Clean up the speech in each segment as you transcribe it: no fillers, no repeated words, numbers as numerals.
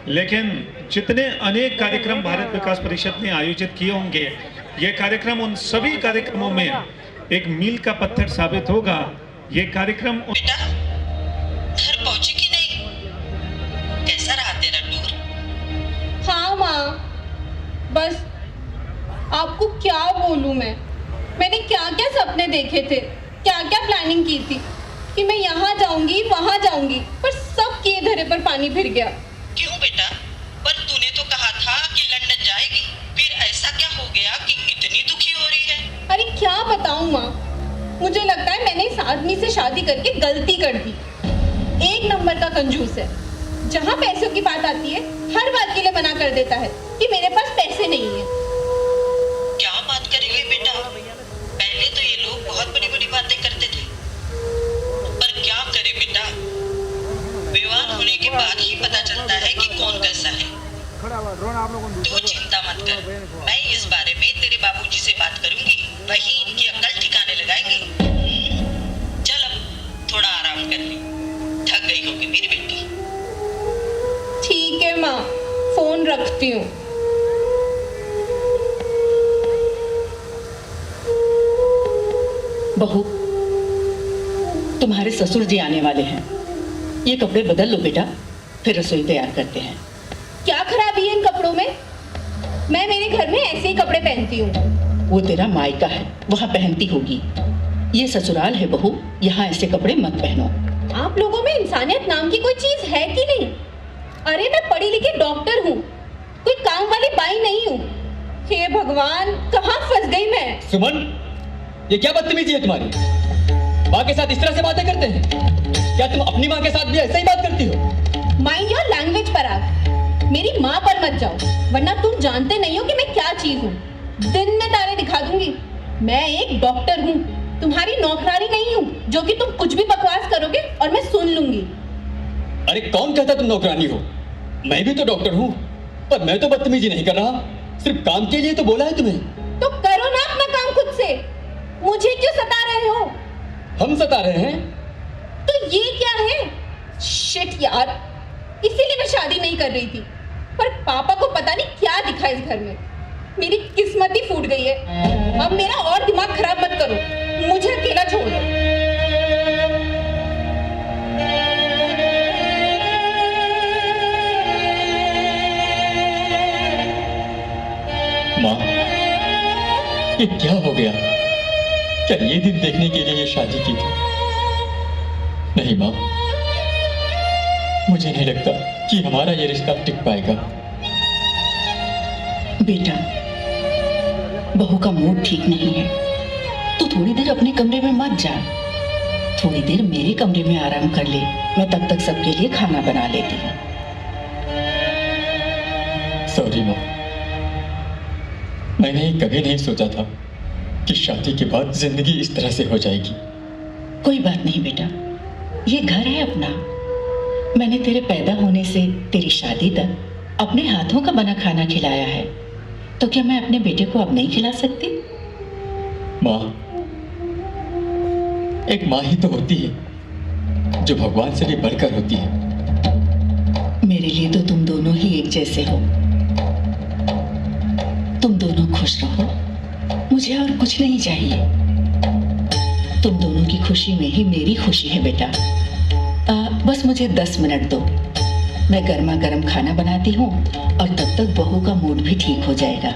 लेकिन जितने अनेक कार्यक्रम भारत विकास परिषद ने आयोजित किए होंगे, ये कार्यक्रम उन सभी कार्यक्रमों में एक मील का पत्थर साबित होगा। ये कार्यक्रम बेटा, घर पहुंची कि नहीं? कैसा रहा तेरा टूर? हाँ माँ, बस आपको क्या बोलूं मैंने क्या क्या सपने देखे थे, क्या क्या प्लानिंग की थी कि मैं यहाँ जाऊंगी वहां जाऊंगी, पर सब किए धरे पर पानी फिर गया। क्यों बेटा? पर तूने तो कहा था कि लंदन जाएगी, फिर ऐसा क्या हो गया कि इतनी दुखी हो रही है? अरे क्या बताऊं माँ, मुझे लगता है मैंने इस आदमी से शादी करके गलती कर दी। एक नंबर का कंजूस है। जहाँ पैसों की बात आती है हर बात के लिए मना कर देता है कि मेरे पास पैसे नहीं है। क्या बात करेंगे बेटा? पहले तो ये लोग बहुत बड़ी बड़ी बातें करते थे, पर क्या करे बेटा, विवाह होने के बाद ही पता चलता है कि कौन कैसा है। तू चिंता मत कर, मैं इस बारे में तेरे बाबूजी से बात करूंगी, वही इनकी अक्ल ठिकाने लगाएंगे। चल अब थोड़ा आराम कर ले, थक गई होगी मेरी बेटी। ठीक है माँ, फोन रखती हूँ। बहू, तुम्हारे ससुर जी आने वाले हैं, ये कपड़े बदल लो बेटा, फिर रसोई तैयार करते हैं। क्या खराबी है इन कपड़ों में? मैं मेरे घर में ऐसे ही कपड़े पहनती हूँ। वो तेरा मायका है, वहाँ पहनती होगी। ये ससुराल है बहू, यहाँ ऐसे कपड़े मत पहनो। आप लोगों में इंसानियत नाम की कोई चीज है कि नहीं? अरे मैं पढ़ी लिखी डॉक्टर हूँ, कोई काम वाली बाई नहीं हूँ। हे भगवान, कहाँ फंस गई मैं? सुमन, ये क्या बदतमीजी है तुम्हारी? माँ के साथ इस तरह से बातें करते हैं? क्या तुम अपनी माँ के साथ भी ऐसे ही बात करती हो? माइंड योर लैंग्वेज पराग, मेरी माँ पर मत जाओ, वरना तुम जानते नहीं हो कि मैं क्या चीज हूँ। दिन में तारे दिखा दूंगी। मैं एक डॉक्टर हूँ, तुम्हारी नौकरानी नहीं हूँ जो कि तुम कुछ भी बकवास करोगे और मैं सुन लूंगी। अरे कौन कहता तुम नौकरानी हो? मैं भी तो डॉक्टर हूँ, पर मैं तो बदतमीजी नहीं कर रहा, सिर्फ काम के लिए तो बोला है तुम्हें। तो करो ना अपना काम खुद से, मुझे क्यों सता रहे हो? हम सता रहे हैं? तो ये क्या है? शिट यार, इसीलिए मैं शादी नहीं कर रही थी, पर पापा को पता नहीं क्या दिखा इस घर में। मेरी किस्मत ही फूट गई है। अब मेरा और दिमाग खराब मत करो, मुझे अकेला छोड़ दो। माँ, ये क्या हो गया? क्या ये दिन देखने के लिए ये शादी की थी? नहीं माँ, मुझे नहीं लगता कि हमारा ये रिश्ता टिक पाएगा। बेटा, बहू का मूड ठीक नहीं है, तो थोड़ी देर अपने कमरे में मत जा, थोड़ी देर मेरे कमरे में आराम कर ले। मैं तब तक सबके लिए खाना बना लेती हूँ। सॉरी माँ, मैंने कभी नहीं सोचा था कि शादी के बाद जिंदगी इस तरह से हो जाएगी। कोई बात नहीं बेटा, ये घर है अपना। मैंने तेरे पैदा होने से तेरी शादी तक अपने हाथों का बना खाना खिलाया है, तो क्या मैं अपने बेटे को अब नहीं खिला सकती? माँ, एक माँ ही तो होती है जो भगवान से भी बढ़कर होती है। मेरे लिए तो तुम दोनों ही एक जैसे हो। तुम दोनों खुश रहो, मुझे और कुछ नहीं चाहिए। तुम दोनों की खुशी में ही मेरी खुशी है बेटा। बस मुझे 10 मिनट दो, मैं गर्मा गर्म खाना बनाती हूँ और तब तक बहू का मूड भी ठीक हो जाएगा।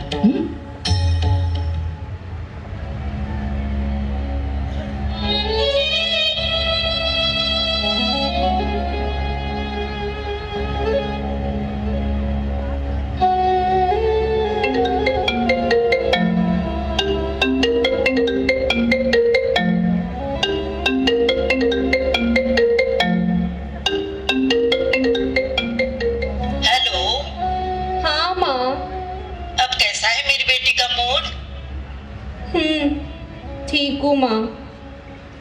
ठीक हूँ माँ।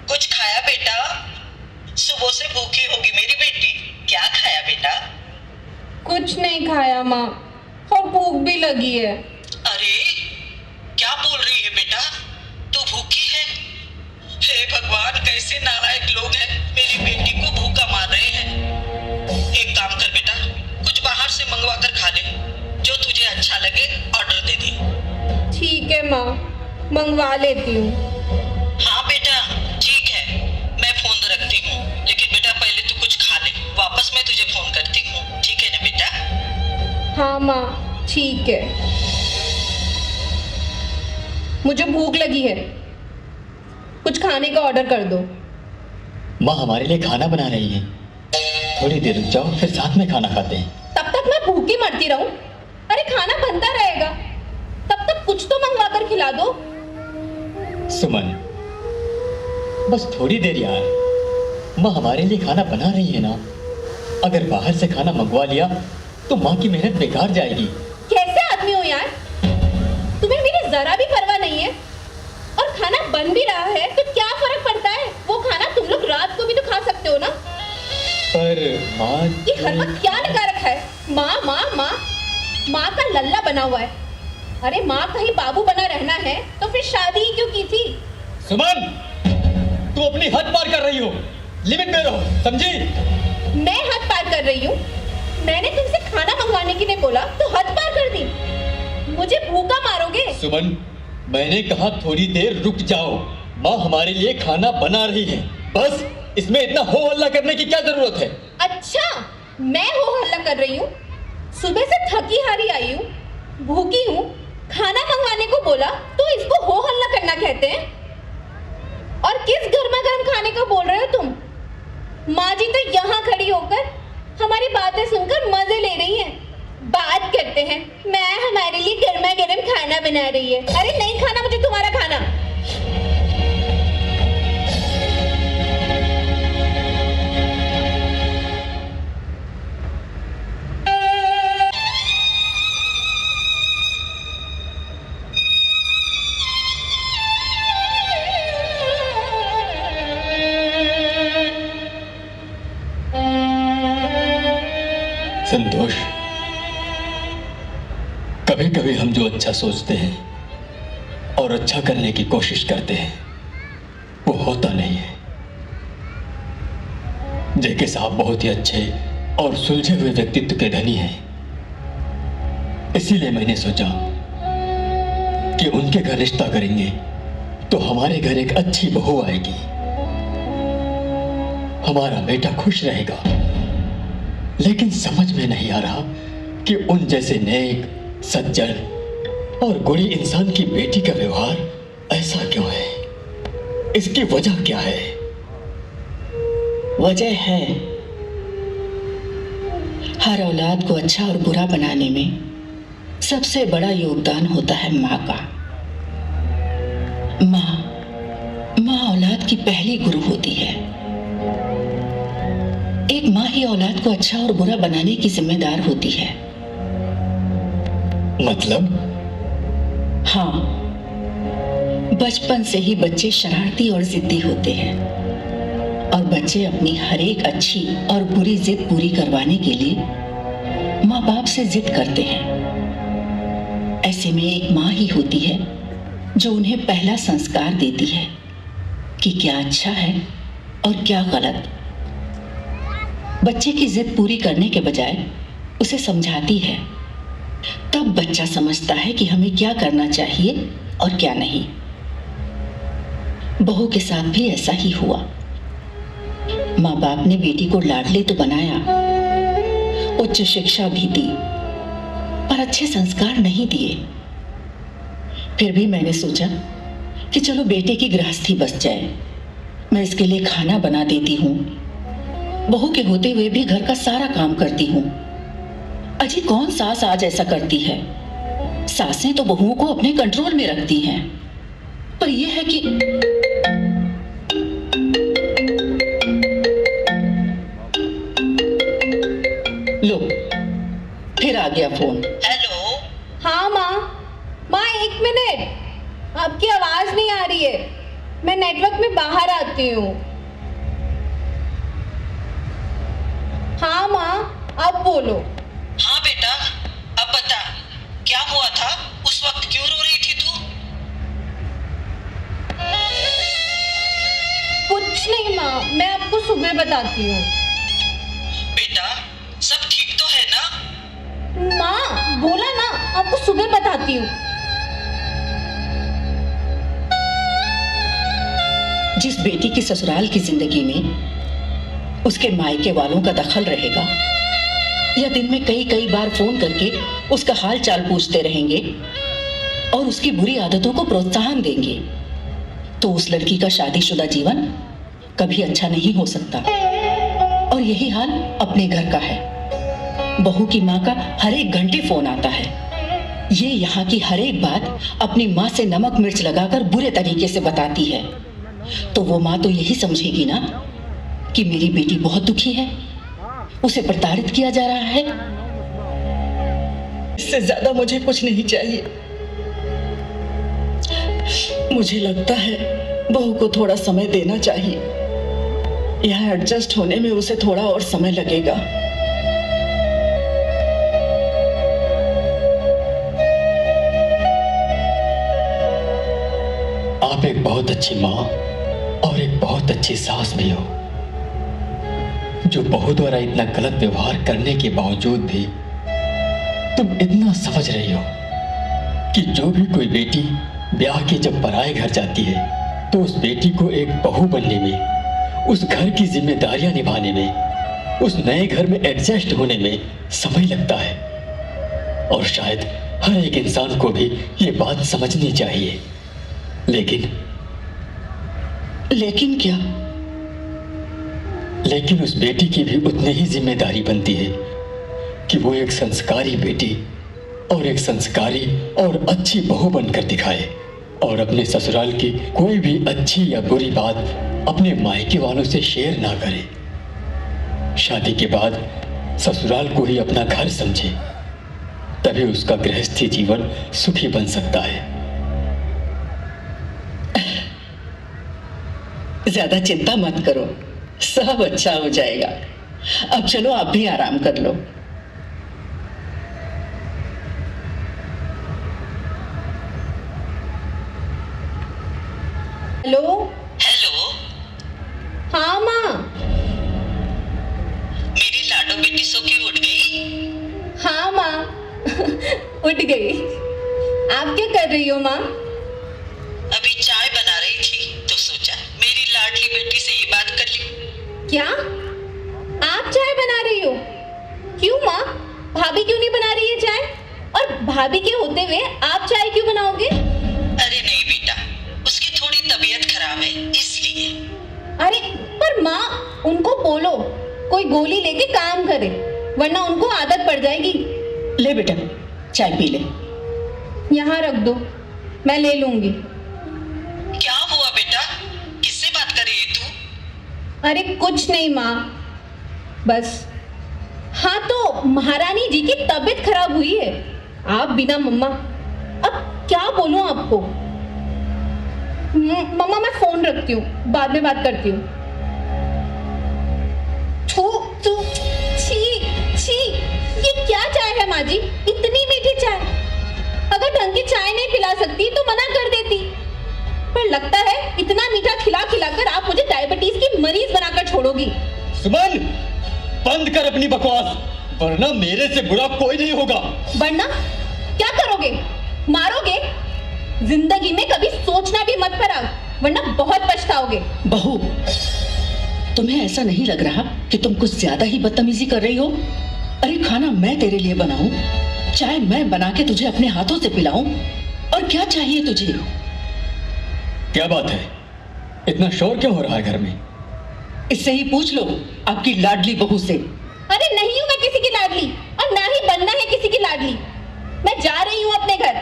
कुछ खाया बेटा? सुबह से भूखी होगी मेरी बेटी, क्या खाया बेटा? कुछ नहीं खाया माँ, और भूख भी लगी है। अरे क्या बोल रही है बेटा, तू भूखी है? हे भगवान, कैसे नालायक लोग हैं, मेरी बेटी को भूखा मार रहे हैं। एक काम कर बेटा, कुछ बाहर से मंगवा मंगवा लेती हूँ। हाँ बेटा ठीक है, मैं फोन रखती हूँ, लेकिन बेटा पहले तू कुछ खा ले, वापस मैं तुझे फोन करती हूँ, ठीक है ना बेटा? हाँ माँ ठीक है। मुझे भूख लगी है, कुछ खाने का ऑर्डर कर दो। माँ हमारे लिए खाना बना रही है, थोड़ी देर रुक जाओ, फिर साथ में खाना खाते हैं। तब तक मैं भूखी मरती रहूं? अरे खाना बनता रहेगा, तब तक कुछ तो मंगवा कर खिला दो। सुमन बस थोड़ी देर यार, माँ हमारे लिए खाना बना रही है ना। अगर बाहर से खाना मंगवा लिया तो माँ की मेहनत बेकार जाएगी। कैसे आदमी हो यार, तुम्हें मेरी जरा भी परवाह नहीं है। और खाना बन भी रहा है तो क्या फर्क पड़ता है, वो खाना तुम लोग रात को भी तो खा सकते हो ना। पर माँ ये हर वक्त क्या लगा रखा है, माँ माँ माँ, माँ का लल्ला बना हुआ है। अरे माँ कहीं बाबू बना रहना है तो फिर शादी ही क्यों की थी। सुमन तू अपनी हद पार कर रही हो, लिमिट में रहो, समझी? मैं हद पार कर रही हूँ? मैंने तुमसे खाना मंगवाने की नहीं बोला तो हद पार कर दी। मुझे भूखा मारोगे? सुमन मैंने कहा थोड़ी देर रुक जाओ, माँ हमारे लिए खाना बना रही है, बस इसमें इतना हो हल्ला करने की क्या जरूरत है? अच्छा मैं हो हल्ला कर रही हूँ? सुबह से थकी हारी आई हूँ, भूखी हूँ, खाना मंगवाने को बोला तो इसको हो हल्ला करना कहते हैं? और किस गर्मा गर्म खाने का बोल रहे हो तुम? माँ जी तो यहाँ खड़ी होकर हमारी बातें सुनकर मजे ले रही हैं। बात करते हैं मैं हमारे लिए गर्मा गर्म खाना बना रही है। अरे नहीं खाना मुझे तुम्हारा खाना। संतोष कभी कभी हम जो अच्छा सोचते हैं और अच्छा करने की कोशिश करते हैं वो होता नहीं है। जेके साहब बहुत ही अच्छे और सुलझे हुए व्यक्तित्व के धनी हैं, इसीलिए मैंने सोचा कि उनके घर रिश्ता करेंगे तो हमारे घर एक अच्छी बहू आएगी, हमारा बेटा खुश रहेगा। लेकिन समझ में नहीं आ रहा कि उन जैसे नेक, सज्जन और गुणी इंसान की बेटी का व्यवहार ऐसा क्यों है, इसकी वजह क्या है? वजह है, हर औलाद को अच्छा और बुरा बनाने में सबसे बड़ा योगदान होता है माँ का। माँ औलाद की पहली गुरु होती है। एक माँ ही औलाद को अच्छा और बुरा बनाने की जिम्मेदार होती है। मतलब? हाँ, बचपन से ही बच्चे शरारती और जिद्दी होते हैं और बच्चे अपनी हर एक अच्छी और बुरी जिद पूरी करवाने के लिए माँ बाप से जिद करते हैं। ऐसे में एक माँ ही होती है जो उन्हें पहला संस्कार देती है कि क्या अच्छा है और क्या गलत। बच्चे की जिद पूरी करने के बजाय उसे समझाती है, तब बच्चा समझता है कि हमें क्या करना चाहिए और क्या नहीं। बहू के साथ भी ऐसा ही हुआ। माँ बाप ने बेटी को लाडले तो बनाया, उच्च शिक्षा भी दी, पर अच्छे संस्कार नहीं दिए। फिर भी मैंने सोचा कि चलो बेटे की गृहस्थी बस जाए, मैं इसके लिए खाना बना देती हूँ। बहू के होते हुए भी घर का सारा काम करती हूँ। अजी कौन सास आज ऐसा करती है? सासें तो बहुओं को अपने कंट्रोल में रखती हैं, पर यह है कि लो फिर आ गया फोन। हेलो। हाँ माँ 1 मिनट, आपकी आवाज नहीं आ रही है, मैं नेटवर्क में बाहर आती हूँ। हाँ माँ अब बोलो। हाँ बेटा अब बता, क्या हुआ था? उस वक्त क्यों रो रही थी तू? कुछ नहीं माँ, मैं आपको सुबह बताती हूँ। बेटा सब ठीक तो है ना? माँ बोला ना, आपको सुबह बताती हूँ। जिस बेटी की ससुराल की जिंदगी में उसके मायके वालों का दखल रहेगा, या दिन में कई कई बार फोन करके उसका हाल चाल पूछते रहेंगे और उसकी बुरी आदतों को प्रोत्साहन देंगे, तो उस लड़की का शादीशुदा जीवन कभी अच्छा नहीं हो सकता। और यही हाल अपने घर का है। बहू की माँ का हर एक घंटे फोन आता है। ये यहाँ की हर एक बात अपनी माँ से नमक मिर्च लगाकर बुरे तरीके से बताती है। तो वो माँ तो यही समझेगी ना कि मेरी बेटी बहुत दुखी है, उसे प्रताड़ित किया जा रहा है। इससे ज्यादा मुझे कुछ नहीं चाहिए। मुझे लगता है बहू को थोड़ा समय देना चाहिए। यहाँ एडजस्ट होने में उसे थोड़ा और समय लगेगा। आप एक बहुत अच्छी माँ और एक बहुत अच्छी सास भी हो, जो बहू द्वारा इतना गलत व्यवहार करने के बावजूद भी तुम इतना समझ रही हो कि जो भी कोई बेटी ब्याह के जब पराए घर जाती है तो उस बेटी को एक बहू बनने में, उस घर की जिम्मेदारियां निभाने में, उस नए घर में एडजस्ट होने में समय लगता है। और शायद हर एक इंसान को भी ये बात समझनी चाहिए। लेकिन क्या? लेकिन उस बेटी की भी उतनी ही जिम्मेदारी बनती है कि वो एक संस्कारी बेटी और एक संस्कारी और अच्छी बहू बनकर दिखाए, और अपने ससुराल की कोई भी अच्छी या बुरी बात अपने मायके वालों से शेयर ना करे। शादी के बाद ससुराल को ही अपना घर समझे, तभी उसका गृहस्थी जीवन सुखी बन सकता है। ज्यादा चिंता मत करो, सब अच्छा हो जाएगा। अब चलो आप भी आराम कर लो। हेलो। हेलो, हाँ माँ। मेरी लाडो बेटी सो के उठ गई? हाँ माँ उठ गई। आप क्या कर रही हो माँ? अभी चाय बना रही थी तो सोचा मेरी लाडली बेटी से ये बात कर ली। क्या आप चाय बना रही हो? क्यों माँ, भाभी क्यों नहीं बना रही है चाय? और भाभी के होते हुए आप चाय क्यों बनाओगे? अरे नहीं बेटा, उसकी थोड़ी तबीयत खराब है इसलिए। अरे पर माँ, उनको बोलो कोई गोली लेके काम करे, वरना उनको आदत पड़ जाएगी। ले बेटा, चाय पी ले। यहाँ रख दो, मैं ले लूंगी। क्या हुआ बेटा, किससे बात कर रही है तू? अरे कुछ नहीं माँ, बस हाँ तो महारानी जी की तबीयत खराब हुई है। आप बिना मम्मा, अब क्या बोलूं आपको। मम्मा मैं फोन रखती हूँ, बाद में बात करती हूँ। छी छी, ये क्या चाय है माँ जी, इतनी मीठी चाय। अगर ढंग की चाय नहीं पिला सकती तो मना कर देती, पर लगता है इतना मीठा खिला खिलाकर आप मुझे डायबिटीज की मरीज बनाकर छोड़ोगी। सुमन, बंद कर अपनी बकवास, वरना मेरे से बुरा कोई नहीं होगा। वरना क्या करोगे, मारोगे? जिंदगी में कभी सोचना भी मत पड़ा, वरना बहुत पछताओगे। बहू, तुम्हें ऐसा नहीं लग रहा कि तुम कुछ ज्यादा ही बदतमीजी कर रही हो? अरे खाना मैं तेरे लिए बनाऊं, चाय मैं बना के तुझे अपने हाथों से पिलाऊं, और क्या चाहिए तुझे? क्या बात है, इतना शोर क्यों हो रहा है घर में? इससे ही पूछ लो आपकी लाडली बहू से। अरे नहीं हूं मैं किसी की लाडली, और ना ही बनना है किसी की लाडली। मैं जा रही हूँ अपने घर।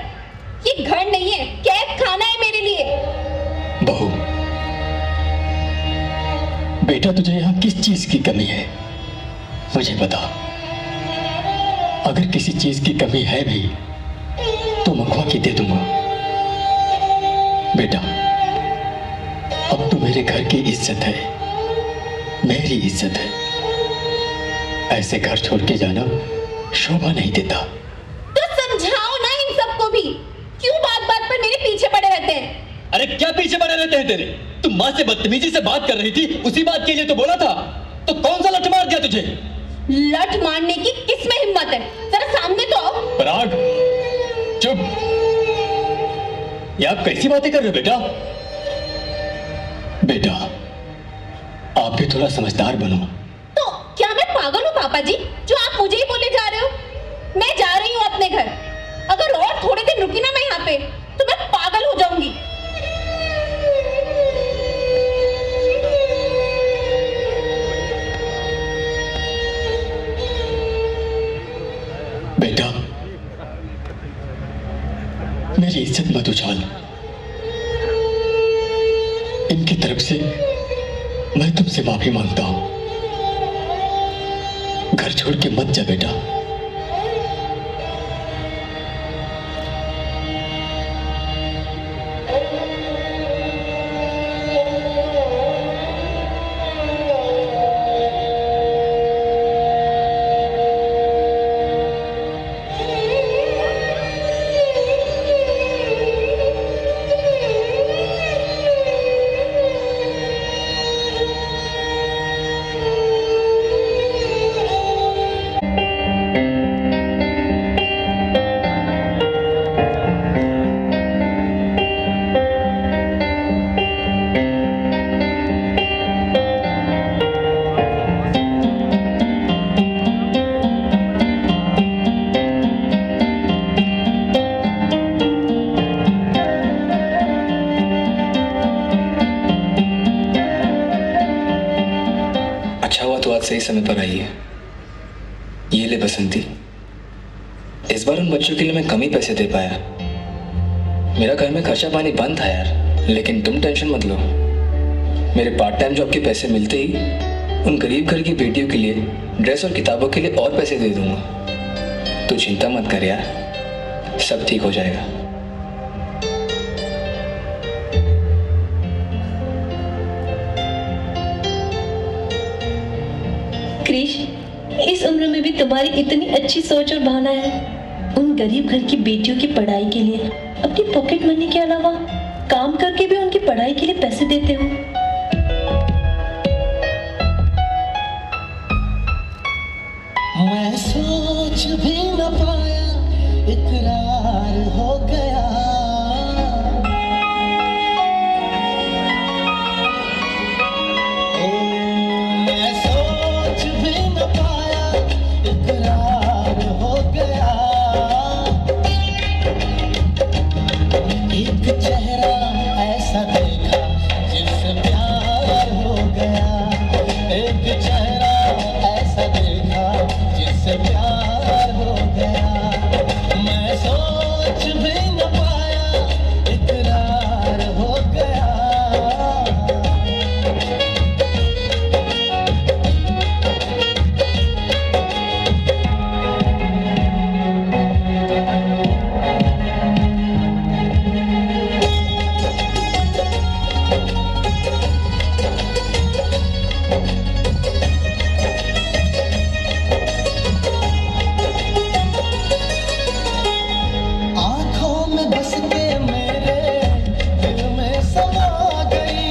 ये घर नहीं है, कैद खाना है मेरे लिए। बहू, बेटा तुझे यहाँ किस चीज की कमी है मुझे बता। अगर किसी चीज की कमी है भी तो मंगवा के दे दूंगा। बेटा, अब तो मेरे घर की इज्जत है, मेरी इज्जत है। ऐसे घर छोड़ के जाना शोभा नहीं देता। तो समझाओ ना इन सबको भी, क्यों बात बात पर मेरे पीछे पड़े रहते हैं? अरे क्या पीछे पड़े रहते हैं तेरे? तुम माँ से बदतमीजी से बात कर रही थी, उसी बात के लिए तो बोला था, तो कौन सा लठ मार दिया तुझे? लठ मारने की किसमें हिम्मत है? जरा सामने तो आओ। पराग, चुप। ये आप कैसी बातें कर रहे हो बेटा? बेटा, आप भी थोड़ा समझदार बनो। तो क्या मैं पागल हूँ पापा जी, जो आप मुझे ही बोले जा रहे हो? मैं जा रही हूँ अपने घर। अगर और थोड़े दिन रुकी ना मैं यहाँ पे, तो मैं पागल हो जाऊंगी। बेटा, मेरी इज्जत मत उछाल। इनकी तरफ से मैं तुमसे माफी मांगता हूं। घर छोड़ के मत जा बेटा। सही समय पर आई है। ये ले बसंती, इस बार उन बच्चों के लिए मैं कम ही पैसे दे पाया। मेरा घर में खर्चा पानी बंद था यार, लेकिन तुम टेंशन मत लो। मेरे पार्ट टाइम जॉब के पैसे मिलते ही उन गरीब घर की बेटियों के लिए ड्रेस और किताबों के लिए और पैसे दे दूंगा। तू चिंता मत कर यार, सब ठीक हो जाएगा। क्रिश, इस उम्र में भी तुम्हारी इतनी अच्छी सोच और भावना है। उन गरीब घर की बेटियों की पढ़ाई के लिए अपनी पॉकेट मनी के अलावा काम करके भी उनकी पढ़ाई के लिए पैसे देते हो। मैं सोच भी न पाया, इकरार हो गया। मैं सोच भी न पाया, इकरार हो गया। एक चेहरा ऐसा देखा जिससे प्यार हो गया। एक चेहरा ऐसा देखा जिससे प्यार हो गया। मैं सोच भी न पाया, इकरार हो गया। आँखों में बस के मेरे दिल में समा गई।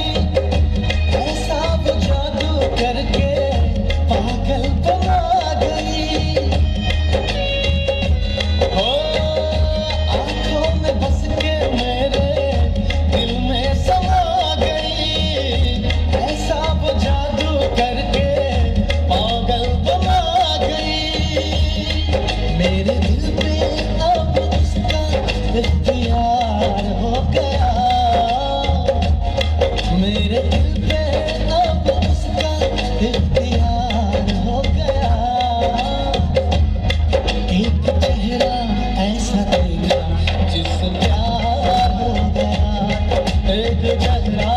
ऐसा वो जादू करके पागल बना गई। ओ आँखों में बस के मेरे दिल में समा गई। ऐसा वो जादू करके पागल बना गई। मेरे दिल पे अब उसका इख्तियार हो गया। मेरे दिल पे अब उसका इख्तियार हो गया। एक चेहरा ऐसा देखा जिससे प्यार हो गया। एक चेहरा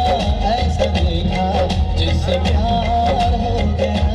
ऐसा देखा जिससे प्यार हो गया।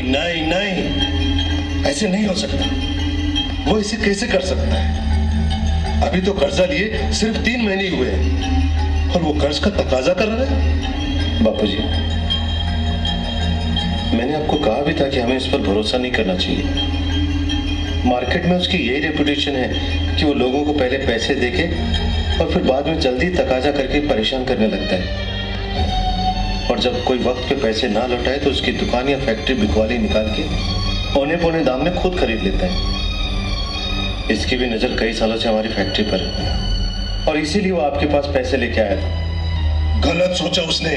नहीं नहीं नहीं, ऐसे नहीं हो सकता। वो इसे कैसे कर सकता है? अभी तो कर्जा लिए सिर्फ 3 महीने हुए हैं और वो कर्ज का तकाजा कर रहा है। बापूजी, मैंने आपको कहा भी था कि हमें इस पर भरोसा नहीं करना चाहिए। मार्केट में उसकी यही रेपुटेशन है कि वो लोगों को पहले पैसे देके और फिर बाद में जल्दी तकाजा करके परेशान करने लगता है, और जब कोई वक्त पे पैसे ना लौटाए तो उसकी दुकान या फैक्ट्री बिकवाली निकाल के पौने पौने दाम में खुद खरीद लेता है। इसकी भी नजर कई सालों से हमारी फैक्ट्री पर है और इसीलिए वो आपके पास पैसे लेके आया था। गलत सोचा उसने,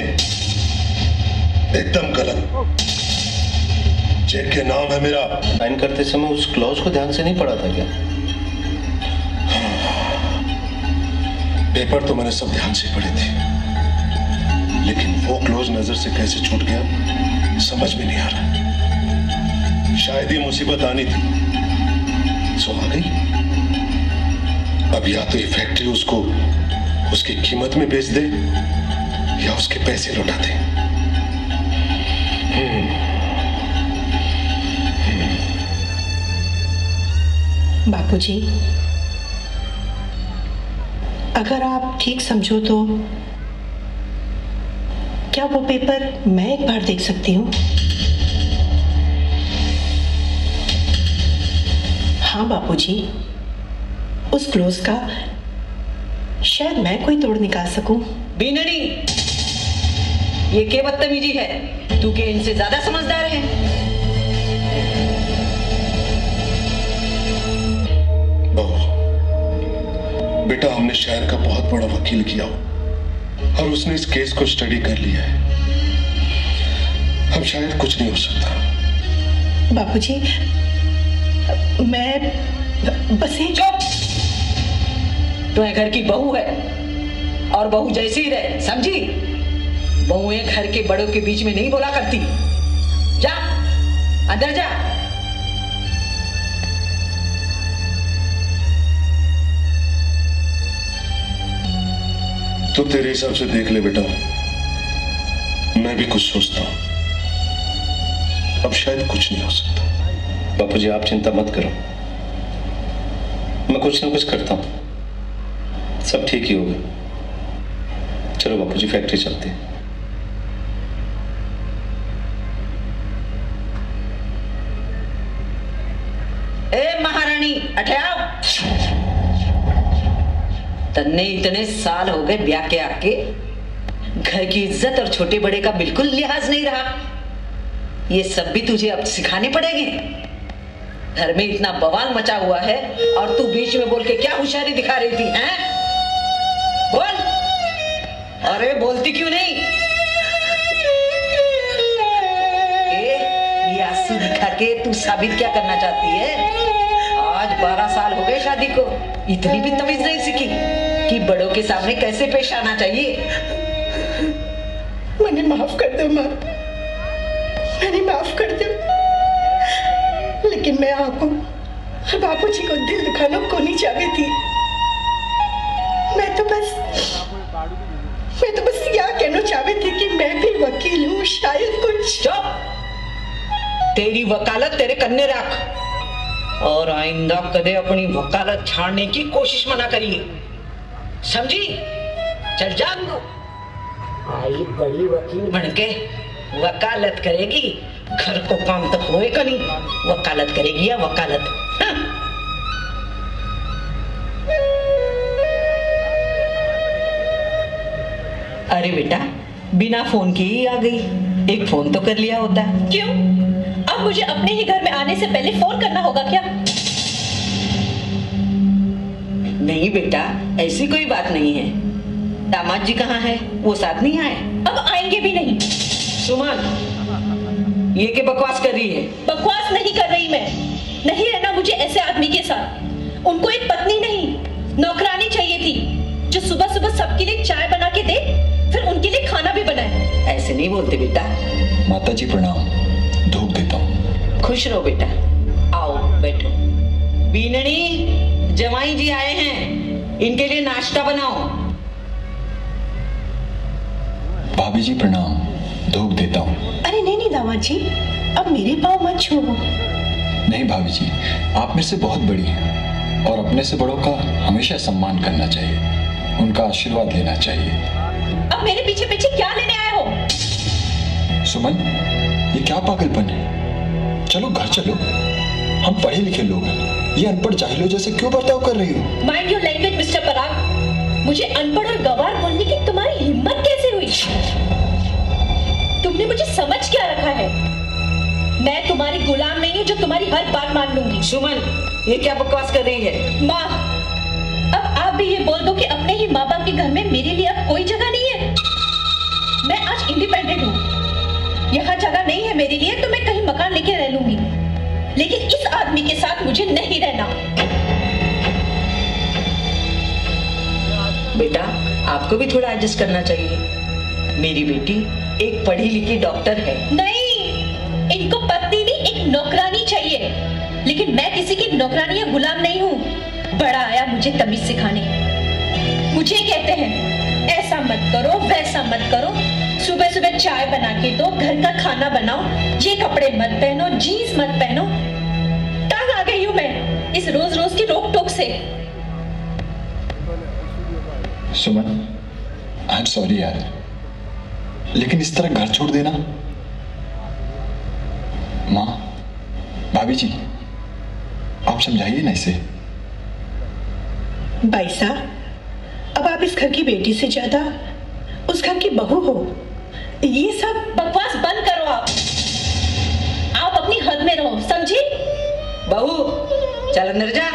एकदम गलत। चेक के नाम है मेरा। साइन करते समय उस क्लॉज को ध्यान से नहीं पढ़ा था क्या? पेपर तो मैंने सब ध्यान से पढ़े थे, लेकिन वो क्लोज नजर से कैसे छूट गया समझ में नहीं आ रहा। शायद ये मुसीबत आनी थी, सो आ गई। अब या तो ये फैक्ट्री उसको उसकी कीमत में बेच दे या उसके पैसे लौटा दे। बापूजी, अगर आप ठीक समझो तो क्या वो पेपर मैं एक बार देख सकती हूँ? हाँ बापूजी, उस क्लोज का शायद मैं कोई तोड़ निकाल सकूं। बीननी, ये क्या बदतमीजी है? तू के इनसे ज्यादा समझदार है। बेटा, हमने शायर का बहुत बड़ा वकील किया और उसने इस केस को स्टडी कर लिया है। अब शायद कुछ नहीं हो सकता। बापूजी, मैं बस एक चुप! तुम्हें घर की बहू है और बहू जैसी ही रहे, समझी? बहुएं घर के बड़ों के बीच में नहीं बोला करती। जा अंदर जा। तो तेरे हिसाब से देख ले बेटा, मैं भी कुछ सोचता हूं। अब शायद कुछ नहीं हो सकता। बापूजी, आप चिंता मत करो, मैं कुछ ना कुछ करता हूं, सब ठीक ही होगा। चलो बापूजी, फैक्ट्री चलते हैं। ए महारानी, अठयाओ। तन्ने इतने साल हो गए ब्याह के आके, घर की इज्जत और छोटे बड़े का बिल्कुल लिहाज नहीं रहा। ये सब भी तुझे अब सिखाने पड़ेंगे। घर में इतना बवाल मचा हुआ है और तू बीच में बोल के क्या होशियारी दिखा रही थी, हैं? बोल। अरे बोलती क्यों नहीं? ये आंसू दिखा के तू साबित क्या करना चाहती है? आज 12 साल हो गए शादी को, इतनी भी तमीज नहीं सीखी कि बड़ों के सामने कैसे पेश आना चाहिए। मैंने माफ कर दो माँ, मैंने माफ कर दो, लेकिन मैं आपको और बापूजी को दिल दुखाना को नहीं चाहती थी। मैं तो बस यह कहना चाहती थी कि मैं भी वकील हूँ, शायद कुछ। चुप! तेरी वकालत तेरे कन्ने रख और आइंदा कदे अपनी वकालत छाड़ने की कोशिश मना करिए, समझी? चल जा। आई बड़ी वकील बनके वकालत करेगी, घर को काम तक होएगा नहीं, वकालत करेगी या वकालत। हाँ? अरे बेटा, बिना फोन के ही आ गई, एक फोन तो कर लिया होता। क्यों? अब मुझे अपने ही घर में आने से पहले फोन करना होगा क्या? नहीं बेटा, ऐसी कोई बात नहीं है। दामाद जी कहाँ है? वो साथ नहीं आए? अब आएंगे भी नहीं। सुमन, ये क्या बकवास कर रही है? बकवास नहीं कर रही मैं। नहीं रहना मुझे ऐसे आदमी के साथ। उनको एक पत्नी नहीं, नौकरानी चाहिए थी, जो सुबह सुबह सबके लिए चाय बना के दे, फिर उनके लिए खाना भी बनाए। ऐसे नहीं बोलते बेटा। माता जी प्रणाम, धूप देता हूँ। खुश रहो बेटा, आओ बैठो। बीननी, जमाई जी आए हैं, इनके लिए नाश्ता बनाओ। भाभी जी प्रणाम, धूप देता हूँ। अरे नहीं नहीं दामाद जी, अब मेरे पाँव मत छुओ। नहीं भाभी जी, आप मेरे से बहुत बड़ी हैं और अपने से बड़ों का हमेशा सम्मान करना चाहिए, उनका आशीर्वाद लेना चाहिए। अब मेरे पीछे पीछे क्या लेने आए हो? सुमन, ये क्या पागलपन है? चलो घर चलो, हम पढ़े लिखे लोग हैं, ये अनपढ़ जाहिलों जैसे क्यों बर्ताव कर रही हो? माइंड योर लैंग्वेज मिस्टर पराग। मुझे अनपढ़ और गवार बोलने की तुम्हारी हिम्मत कैसे हुई? तुमने मुझे समझ क्या रखा है? मैं तुम्हारी गुलाम नहीं हूँ जो तुम्हारी हर बात मान लूंगी। सुमन, ये क्या बकवास कर रही है? माँ, अब आप भी ये बोल दो कि अपने ही माँ बाप के घर में मेरे लिए अब कोई जगह नहीं है। मैं आज इंडिपेंडेंट हूँ, यहाँ जगह नहीं है मेरे लिए तो मैं कहीं मकान लेके रह लूंगी, लेकिन इस आदमी के साथ मुझे नहीं रहना। बेटा, आपको भी थोड़ा एडजस्ट करना चाहिए। मेरी बेटी एक पढ़ी लिखी डॉक्टर है। नहीं, इनको पत्नी नहीं एक नौकरानी चाहिए, लेकिन मैं किसी की नौकरानी या गुलाम नहीं हूँ। बड़ा आया मुझे तमीज सिखाने। मुझे कहते हैं ऐसा मत करो वैसा मत करो, सुबह सुबह चाय बना के दो, घर का खाना बनाओ, ये कपड़े मत पहनो, जीन्स मत पहनो। तंग आ गई हूँ मैं इस रोज रोज की रोक टोक से। सुमन, आई एम सॉरी यार, लेकिन इस तरह घर छोड़ देना। माँ, भाभी जी, आप समझाइए ना इसे। भाई साहब, अब आप इस घर की बेटी से ज्यादा उस घर की बहू हो। ये सब बकवास बंद करो। आप अपनी हद में रहो, समझी? बहू, चल अंदर जा।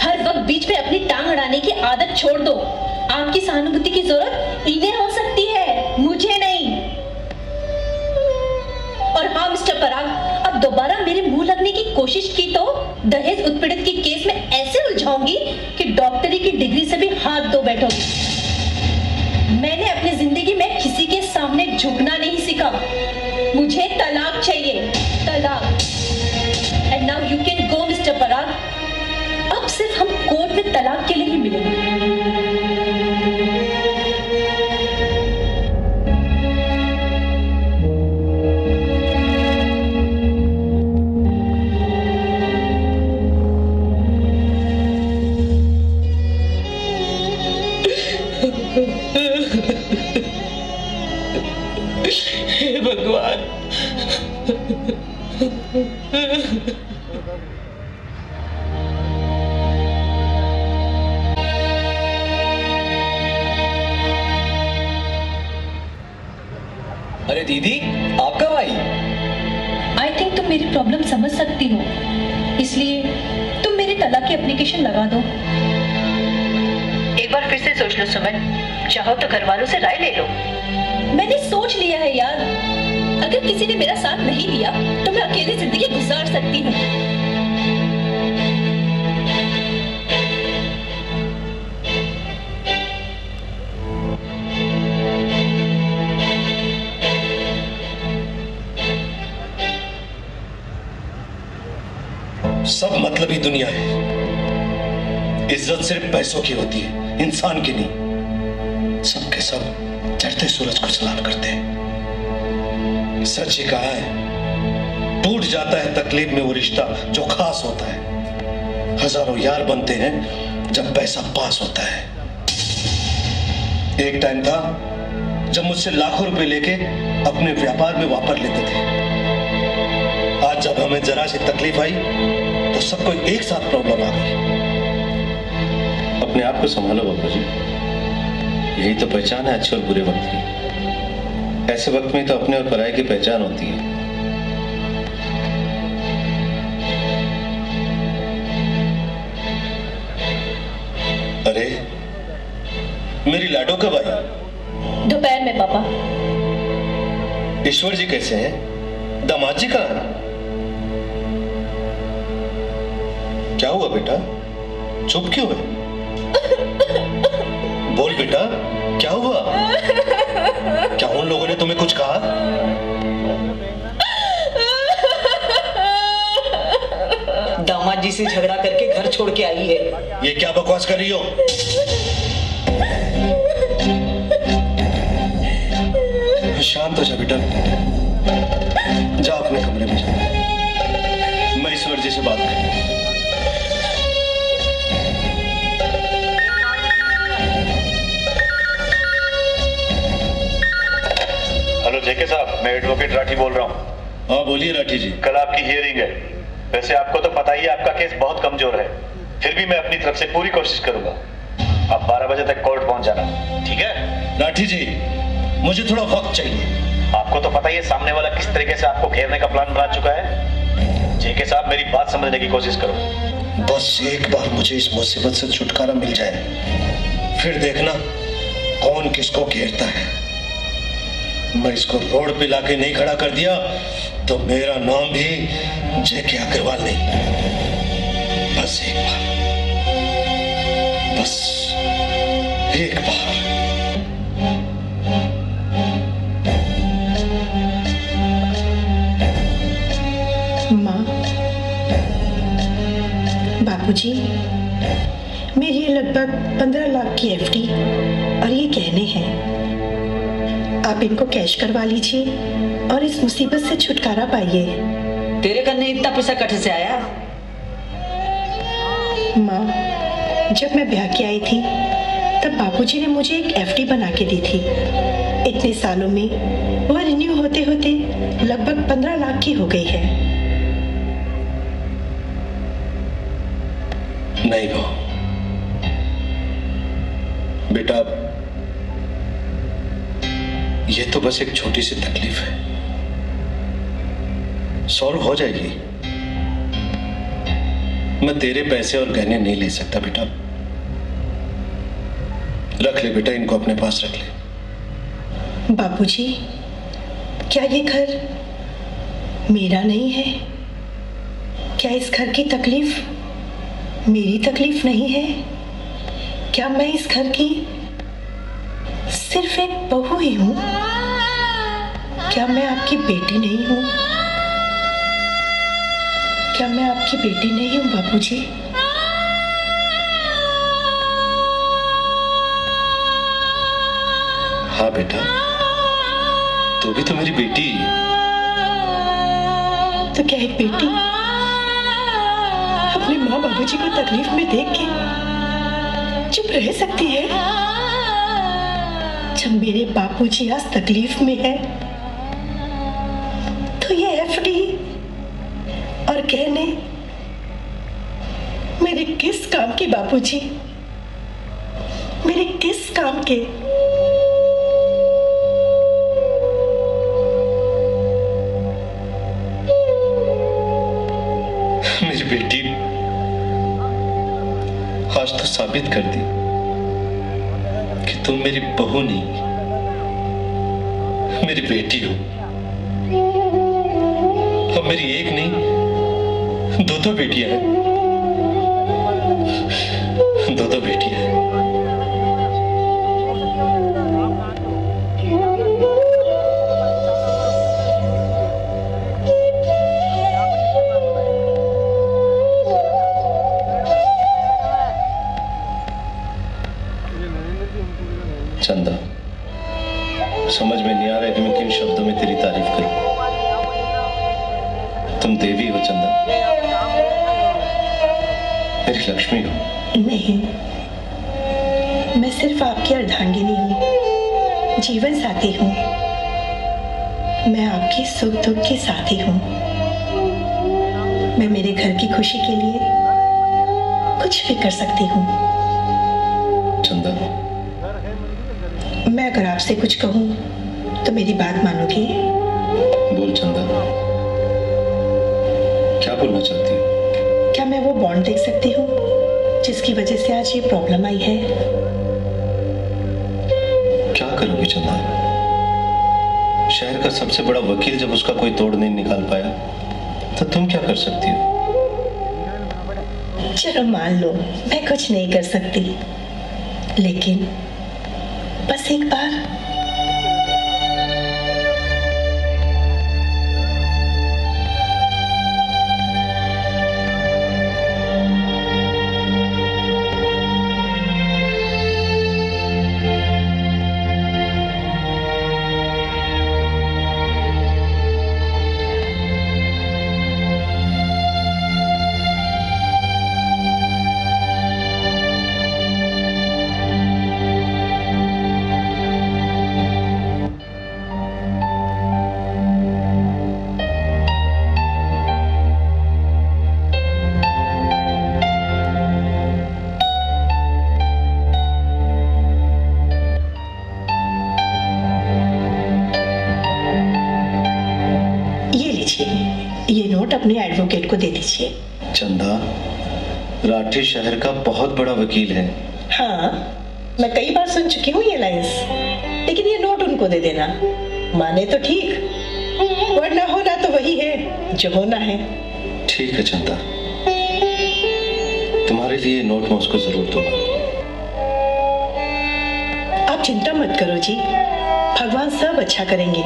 हर वक्त बीच में अपनी टांग अड़ाने की आदत छोड़ दो। आपकी सहानुभूति की जरूरत इन्हें हो सकती है, मुझे नहीं। और हाँ मिस्टर पराग, अब दोबारा मेरे मुंह लगने की कोशिश की तो दहेज उत्पीड़ित के केस में ऐसे उलझाऊंगी कि डॉक्टरी की डिग्री से भी हाथ धो बैठोगी। मैंने अपनी जिंदगी में किसी के सामने झुकना नहीं सीखा। मुझे तलाक चाहिए, तलाक। And now you can go mister Parag. अब सिर्फ हम कोर्ट में तलाक के लिए ही मिलेंगे। हे भगवान। अरे दीदी, आप कब आई? आई थिंक तुम मेरी प्रॉब्लम समझ सकती हो, इसलिए तुम मेरे तलाक की एप्लीकेशन लगा दो। एक बार फिर से सोच लो सुमन, चाहो तो घर वालों से राय ले लो। मैंने सोच लिया है यार, अगर किसी ने मेरा साथ नहीं दिया तो मैं अकेली जिंदगी गुजार सकती हूँ। सब मतलबी दुनिया है। इज्जत सिर्फ पैसों की होती है, इंसान की नहीं। सबके सब चढ़ते सूरज को सलाम करते हैं। सच ही कहा है, टूट जाता है तकलीफ में वो रिश्ता जो खास होता है। हजारों यार बनते हैं जब पैसा पास होता है। एक टाइम था जब मुझसे लाखों रुपए लेके अपने व्यापार में वापर लेते थे। आज जब हमें जरा सी तकलीफ आई तो सबको एक साथ प्रॉब्लम आ गई। अपने आप को संभालो बाबा जी, यही तो पहचान है अच्छे और बुरे वक्त की। ऐसे वक्त में तो अपने और पराये की पहचान होती है। अरे मेरी लाडो कब आई? दोपहर में पापा। ईश्वर जी कैसे हैं? दामाद जी कहाँ हैं? क्या हुआ बेटा, चुप क्यों है? बोल बेटा, क्या हुआ? क्या उन लोगों ने तुम्हें कुछ कहा? दामाद जी से झगड़ा करके घर छोड़ के आई है। ये क्या बकवास कर रही हो? शांत हो जा बेटा। से बात करें। हेलो जेके साहब, मैं एडवोकेट राठी बोल रहा हूँ। हाँ बोलिए राठी जी। कल आपकी हियरिंग है। वैसे आपको तो पता ही है आपका केस बहुत कमजोर है, फिर भी मैं अपनी तरफ से पूरी कोशिश करूंगा। आप 12 बजे तक कोर्ट पहुंच जाना, ठीक है? राठी जी, मुझे थोड़ा वक्त चाहिए। आपको तो पता ही है सामने वाला किस तरीके से आपको घेरने का प्लान बना चुका है। जेके साहब, मेरी बात समझने की कोशिश करो। बस एक बार मुझे इस मुसीबत से छुटकारा मिल जाए, फिर देखना कौन किसको घेरता है। मैं इसको रोड पे लाके नहीं खड़ा कर दिया तो मेरा नाम भी जेके अग्रवाल नहीं। बस एक बार, बस एक बार। माँ, बापूजी, मेरी ये लगभग 15 लाख की एफडी और ये गहने हैं। आप इनको कैश करवा लीजिए और इस मुसीबत से छुटकारा पाइए। तेरे कन्ने इतना पैसा कहाँ से आया? माँ, जब मैं ब्याह की आई थी तब बापूजी ने मुझे एक एफडी बना के दी थी। इतने सालों में वह रिन्यू होते होते लगभग 15 लाख की हो गई है। नहीं वो बेटा, ये तो बस एक छोटी सी तकलीफ है, सॉल्व हो जाएगी। मैं तेरे पैसे और गहने नहीं ले सकता बेटा। रख ले बेटा, इनको अपने पास रख ले। बापूजी, क्या ये घर मेरा नहीं है? क्या इस घर की तकलीफ मेरी तकलीफ नहीं है? क्या मैं इस घर की सिर्फ एक बहू ही हूं? क्या मैं आपकी बेटी नहीं हूं? क्या मैं आपकी बेटी नहीं हूं बापूजी? हाँ बेटा, तू भी तो मेरी बेटी है। तो क्या एक बेटी अपने माँ बाबूजी को तकलीफ में देख के चुप रह सकती है? जब मेरे बापूजी आज तकलीफ में है तो ये एफडी और गहने मेरे किस काम के बापूजी? मेरे किस काम के? मेरी बेटी आज तो साबित कर दी कि तुम मेरी बहू नहीं, मेरी बेटी हो। अब मेरी एक नहीं, दो बेटियां हैं, दो बेटियां हैं। चंदा, समझ में नहीं आ रहा है कि मैं किन शब्दों में तेरी तारीफ करूं। तुम देवी हो चंदा, मेरी लक्ष्मी हो। नहीं, मैं सिर्फ आपकी अर्धांगिनी हूँ, जीवन साथी हूँ। मैं आपकी सुख दुख की साथी हूँ। मैं मेरे घर की खुशी के लिए कुछ भी कर सकती हूँ। चंदा, मैं अगर आपसे कुछ कहूँ तो मेरी बात मानोगे? बोल चंदा, क्या बोलना चाहती हो? क्या मैं वो बॉन्ड देख सकती हूँ जिसकी वजह से आज ये प्रॉब्लम आई है? क्या करोगी चंदा? शहर का सबसे बड़ा वकील जब उसका कोई तोड़ नहीं निकाल पाया तो तुम क्या कर सकती हो? चलो मान लो मैं कुछ नहीं कर सकती, लेकिन बस एक बार एडवोकेट को दे दीजिए। चंदा राठी शहर का बहुत बड़ा वकील है। हाँ, मैं कई बार सुन चुकी हूँ ये लाइंस, लेकिन ये नोट उनको दे देना। माने तो ठीक, वरना होना तो वही है जो होना है। ठीक है चंदा, तुम्हारे लिए नोट मैं उसको जरूर दूंगा। आप चिंता मत करो जी, भगवान सब अच्छा करेंगे।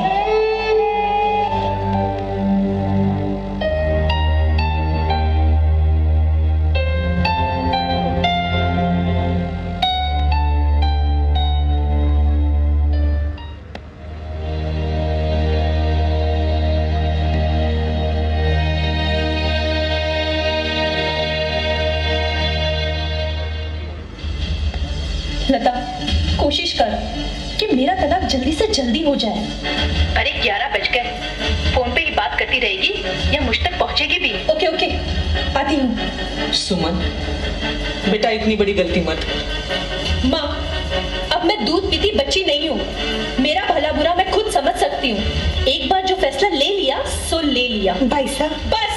लता, कोशिश कर कि मेरा तलाक जल्दी से जल्दी हो जाए। अरे 11 बज गए, फोन पे ही बात करती रहेगी या मुझ तक पहुंचेगी भी? ओके ओके, आती हूँ। सुमन बेटा, इतनी बड़ी गलती मत। माँ, अब मैं दूध पीती बच्ची नहीं हूँ। मेरा भला बुरा मैं खुद समझ सकती हूँ। एक बार जो फैसला ले लिया सो ले लिया। भाई साहब बस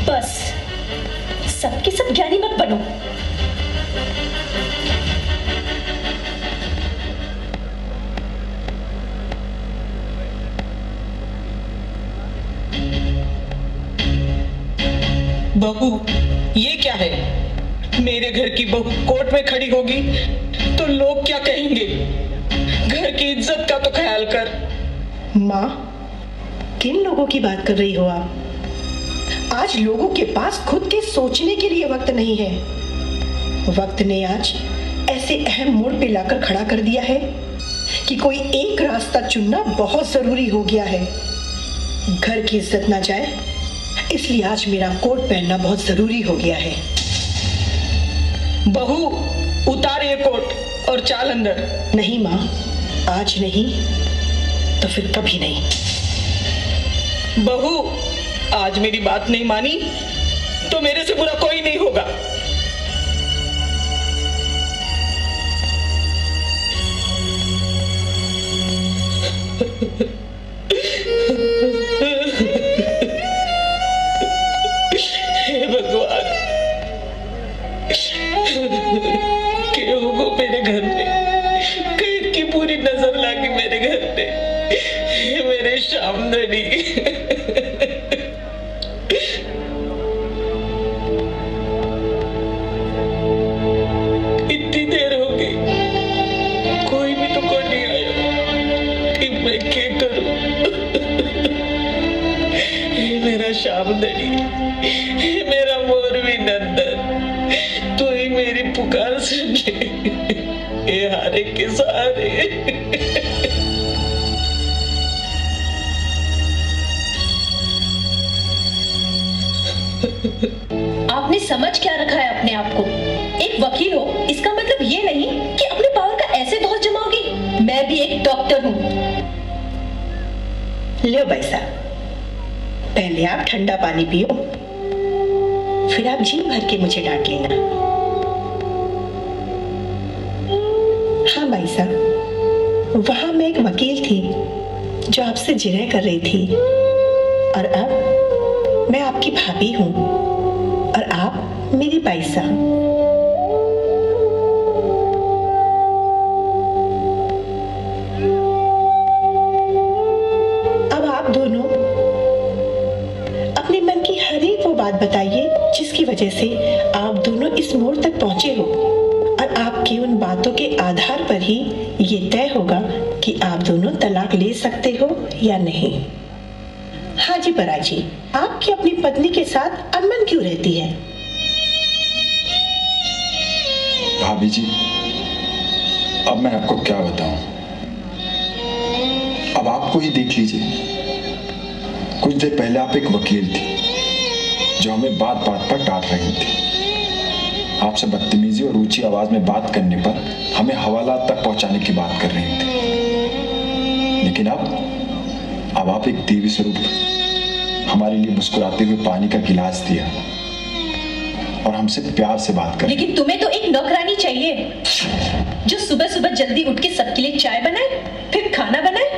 बस, सबके सब ज्ञानी मत बनो। बहू, ये क्या है? मेरे घर की बहू कोर्ट में खड़ी होगी तो लोग क्या कहेंगे? घर की इज्जत का तो ख्याल कर। माँ, किन लोगों की बात कर रही हो आप? आज लोगों के पास खुद के सोचने के लिए वक्त नहीं है। वक्त ने आज ऐसे अहम मोड़ पे लाकर खड़ा कर दिया है कि कोई एक रास्ता चुनना बहुत जरूरी हो गया है। घर की इज्जत ना जाए, इसलिए आज मेरा कोट पहनना बहुत जरूरी हो गया है। बहू, उतार ये कोट और चाल अंदर। नहीं माँ, आज नहीं तो फिर कभी नहीं। बहू, आज मेरी बात नहीं मानी तो मेरे से बुरा कोई नहीं होगा। हे भगवान, केहू को मेरे घर में कैद की पूरी नजर लगी। मेरे घर में हे मेरे शामदनी। इतनी देर हो गई, कोई भी तो कोई नहीं आया कि मैं क्या करूं? हे मेरा शामदनी, हे मेरा मोरवी नंदन, तू ही मेरी पुकार सुन ले। ये हारे के सहारे। आपने समझ क्या रखा है अपने आप को? एक वकील हो इसका मतलब ये नहीं कि अपने पावर का ऐसे बहुत जमाओगी। मैं भी एक डॉक्टर हूँ। लो भाई साहब, पहले आप ठंडा पानी पियो, फिर आप जी भर के मुझे डांट लेना। हाँ भाई साहब, वहां मैं एक वकील थी जो आपसे जिरह कर रही थी, और अब मैं आपकी भाभी हूं और आप मेरी पैसा। अब आप दोनों अपने मन की हर एक वो बात बताइए जिसकी वजह से आप दोनों इस मोड़ तक पहुंचे हो, और आपकी उन बातों के आधार पर ही ये तय होगा कि आप दोनों तलाक ले सकते हो या नहीं। हाँ जी बरा जी, आपकी अपनी पत्नी के साथ अनबन क्यों रहती है? भाभी जी, अब मैं आपको क्या बताऊं? अब आपको ही देख लीजिए। कुछ देर पहले आप एक वकील थी जो हमें बात बात पर डांट रही थी। आपसे बदतमीजी और ऊंची आवाज में बात करने पर हमें हवालात तक पहुंचाने की बात कर रही थी। लेकिन अब आप एक देवी स्वरूप हमारे लिए मुस्कुराते हुए पानी का गिलास दिया और हमसे प्यार से बात कर। लेकिन तुम्हें तो एक नौकरानी चाहिए जो सुबह सुबह जल्दी उठ के सबके लिए चाय बनाए, फिर खाना बनाए,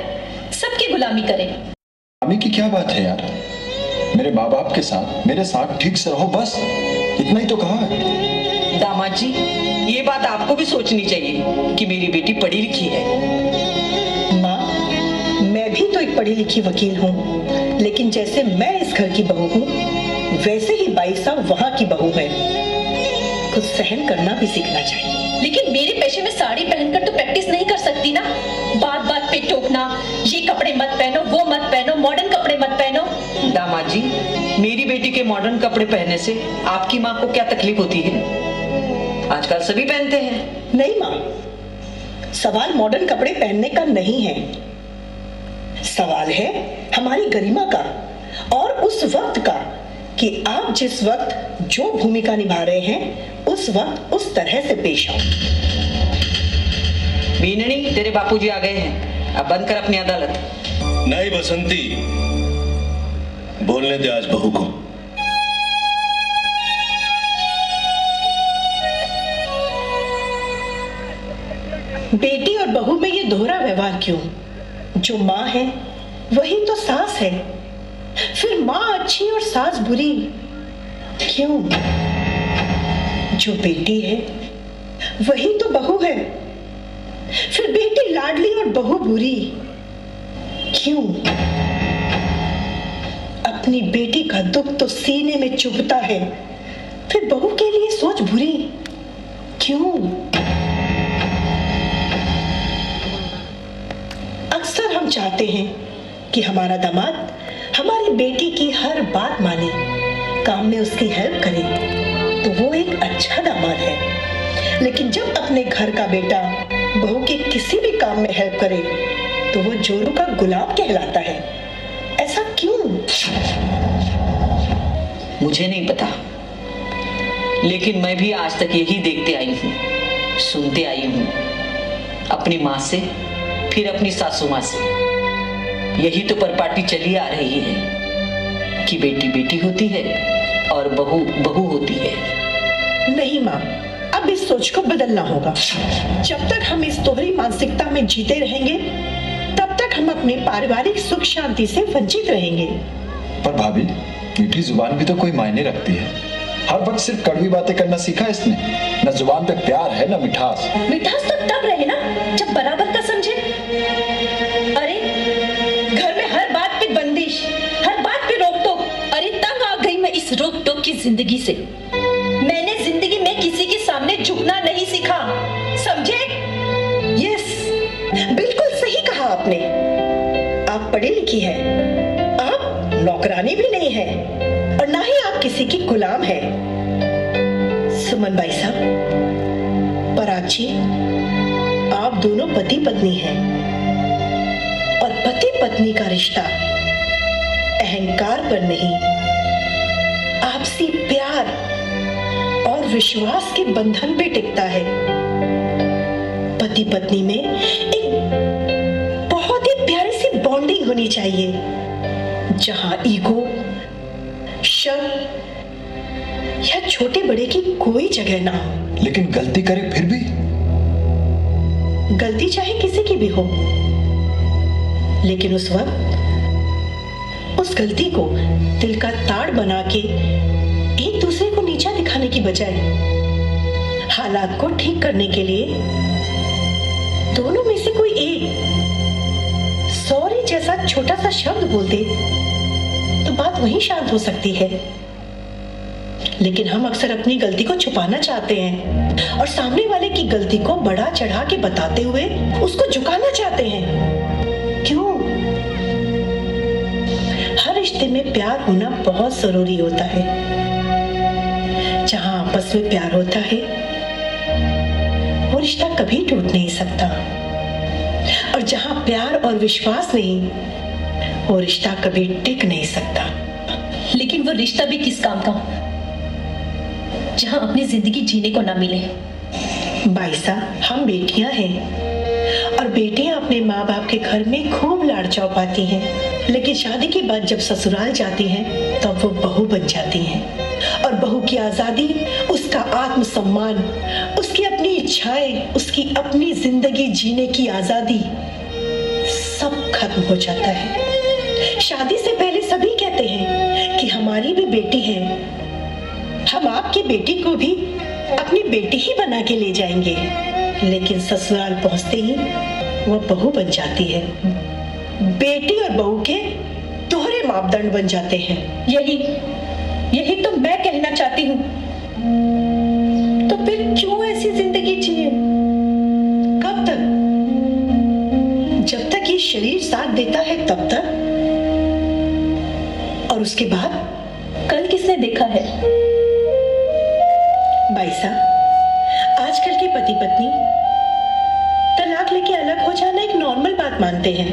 सबकी गुलामी करे। गुलामी की क्या बात है यार? मेरे माँ बाप के साथ मेरे साथ ठीक से रहो, बस इतना ही तो कहा है। दामाद जी, ये बात आपको भी सोचनी चाहिए कि मेरी बेटी पढ़ी लिखी है। माँ, मैं भी तो एक पढ़ी लिखी वकील हूँ, लेकिन जैसे मैं इस घर की बहू हूँ वैसे ही बाई साहब वहाँ की बहू है। कुछ सहन करना भी सीखना चाहिए। लेकिन मेरे पेशे में साड़ी पहनकर तो प्रैक्टिस नहीं कर सकती ना। बात बात पे टोकना, ये कपड़े मत पहनो, वो मत पहनो, मॉडर्न कपड़े मत पहनो। दामाद जी, मेरी बेटी के मॉडर्न कपड़े पहनने से आपकी माँ को क्या तकलीफ होती है? आजकल सभी पहनते हैं। नहीं माँ, सवाल मॉडर्न कपड़े पहनने का नहीं है, सवाल है हमारी गरिमा का और उस वक्त का कि आप जिस वक्त जो भूमिका निभा रहे हैं उस वक्त उस तरह से पेश आओ। बीननी, तेरे बापूजी आ गए हैं, अब बंद कर अपनी अदालत। नहीं बसंती, बोलने दे आज बहू को। बेटी और बहू में ये दोहरा व्यवहार क्यों? जो माँ है वही तो सास है, फिर माँ अच्छी और सास बुरी क्यों? जो बेटी है वही तो बहू है, फिर बेटी लाडली और बहू बुरी क्यों? अपनी बेटी का दुख तो सीने में चुभता है, फिर बहू के लिए सोच बुरी क्यों? अक्सर हम चाहते हैं कि हमारा दामाद हमारी बेटी की हर बात माने, काम में उसकी हेल्प करे, तो वो एक अच्छा दामाद है। लेकिन जब अपने घर का बेटा बहू के किसी भी काम में हेल्प करे तो वो जोरू का गुलाम कहलाता है। ऐसा क्यों? मुझे नहीं पता, लेकिन मैं भी आज तक यही देखते आई हूँ, सुनते आई हूँ, अपनी माँ से, फिर अपनी सासू माँ से। यही तो परपाटी चली आ रही है कि बेटी बेटी होती है और बहू बहू होती है। नहीं माँ, अब इस सोच को बदलना होगा। जब तक हम इस दोहरी मानसिकता में जीते रहेंगे तब तक हम अपने पारिवारिक सुख शांति से वंचित रहेंगे। पर भाभी, मीठी जुबान भी तो कोई मायने रखती है। हर वक्त सिर्फ कड़वी बातें करना सीखा इसने, न जुबान पे प्यार है न मिठास। मिठास तो तब रहे ना जब बराबर का समझे। अरे घर में हर बात पे बंदिश, हर बात पे रोक टोक। अरे तंग आ गई मैं इस रोक टोक की जिंदगी से। मैंने जिंदगी में किसी के सामने झुकना नहीं सीखा, समझे? यस, बिल्कुल सही कहा आपने। आप पढ़ी लिखी है, आप नौकरानी भी नहीं है और ना ही आप किसी की गुलाम है। सुमन भाई साहब, पराची, आप दोनों पति पत्नी हैं और पति पत्नी का रिश्ता अहंकार पर नहीं, आपसी प्यार और विश्वास के बंधन पे टिकता है। पति पत्नी में एक बहुत ही प्यारी सी बॉन्डिंग होनी चाहिए, जहां ईगो, शर्म या छोटे बड़े की कोई जगह ना हो। लेकिन गलती करे फिर भी? गलती चाहे किसी की भी हो, लेकिन उस वक्त उस गलती को दिल का ताड़ बना के एक दूसरे को नीचा दिखाने की बजाय हालात को ठीक करने के लिए दोनों में से कोई एक सॉरी जैसा छोटा सा शब्द बोल दे तो बात वहीं शांत हो सकती है। लेकिन हम अक्सर अपनी गलती को छुपाना चाहते हैं और सामने वाले की गलती को बढ़ा चढ़ा के बताते हुए उसको झुकाना चाहते हैं। क्यों? हर रिश्ते में प्यार होना बहुत जरूरी होता है। जहां आपस में प्यार होता है वो रिश्ता कभी टूट नहीं सकता, और जहां प्यार और विश्वास नहीं वो रिश्ता कभी टिक नहीं सकता। लेकिन वो रिश्ता भी किस काम का जहां अपनी जिंदगी जीने को ना मिले। भाई साहब, हम बेटियां हैं और बेटियां अपने माँ बाप के घर में खूब लाड़ चाव पाती हैं, लेकिन शादी के बाद जब ससुराल जाती हैं तब वो बहू बन जाती हैं और बहू की आजादी, उसका आत्मसम्मान, उसकी अपनी इच्छाएं, उसकी अपनी जिंदगी जीने की आजादी सब खत्म हो जाता है। शादी से पहले सभी कहते हैं कि हमारी भी बेटी है। हम आपकी बेटी को भी अपनी बेटी ही बना के ले जाएंगे, लेकिन ससुराल पहुंचते ही वो बहू बन जाती है। बेटी और बहू के दोहरे मापदंड बन जाते हैं। यही तो मैं कहना चाहती हूँ। तो फिर क्यों ऐसी जिंदगी जिए? कब तक? जब तक ये शरीर साथ देता है तब तक, और उसके बाद कल किसने देखा है? भाई साहब, आजकल के पति पत्नी तलाक लेके अलग हो जाना एक नॉर्मल बात मानते हैं।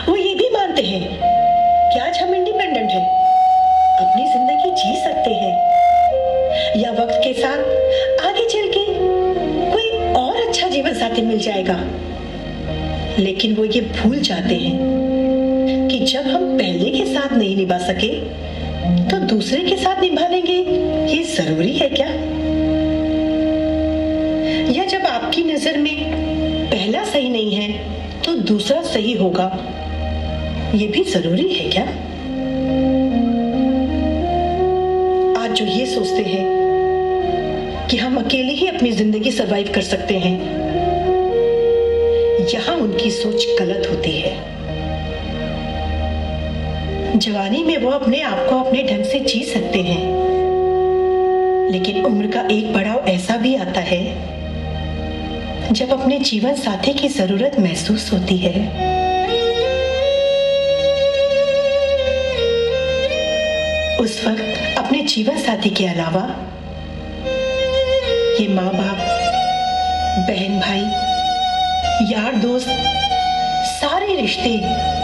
वो ये भी मानते हैं कि आज हम इंडिपेंडेंट हैं, अपनी जिंदगी जी सकते हैं, या वक्त के साथ आगे चल के कोई और अच्छा जीवन साथी मिल जाएगा। लेकिन वो ये भूल जाते हैं कि जब हम पहले के साथ नहीं निभा सके तो दूसरे के साथ निभा लेंगे, ये जरूरी है क्या? या जब आपकी नजर में पहला सही नहीं है तो दूसरा सही होगा, ये भी जरूरी है क्या? आज जो ये सोचते हैं कि हम अकेले ही अपनी जिंदगी सरवाइव कर सकते हैं, यहां उनकी सोच गलत होती है। जवानी में वो अपने आप को अपने ढंग से जी सकते हैं, लेकिन उम्र का एक पड़ाव ऐसा भी आता है जब अपने जीवन साथी की जरूरत महसूस होती है। उस वक्त अपने जीवन साथी के अलावा ये माँ बाप, बहन भाई, यार दोस्त, सारे रिश्ते